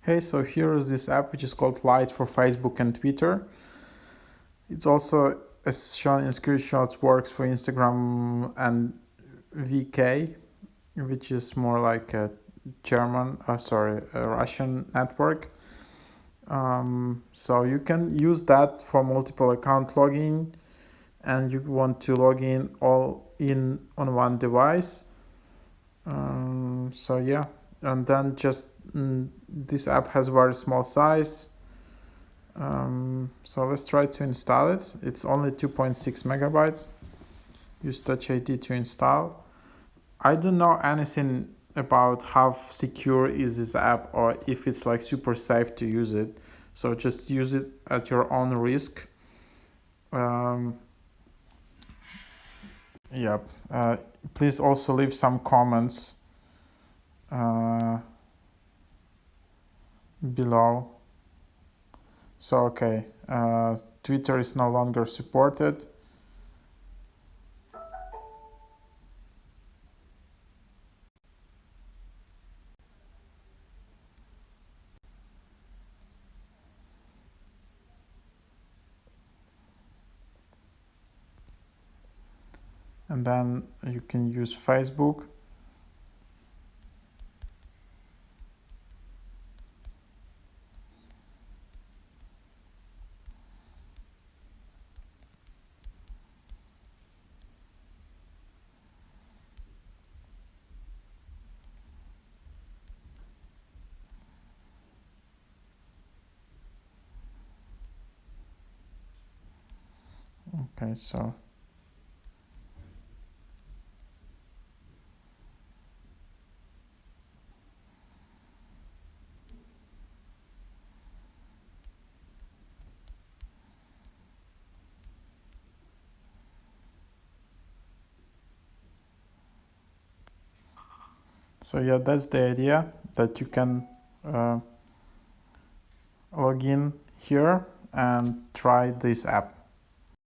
Hey, so here is this app which is called Lite for Facebook and Twitter. It's also, as shown in screenshots, works for Instagram and VK, which is more like a a Russian network. So you can use that for multiple account login, and you want to log in all in on one device. So yeah, and then just this app has very small size. So let's try to install it. It's only 2.6 megabytes. Use Touch ID to install. I don't know anything about how secure is this app or if it's like super safe to use it. So just use it at your own risk. Um, yep. Please also leave some comments below. So okay, Twitter is no longer supported. And then you can use Facebook. Okay, so yeah, that's the idea, that you can log in here and try this app.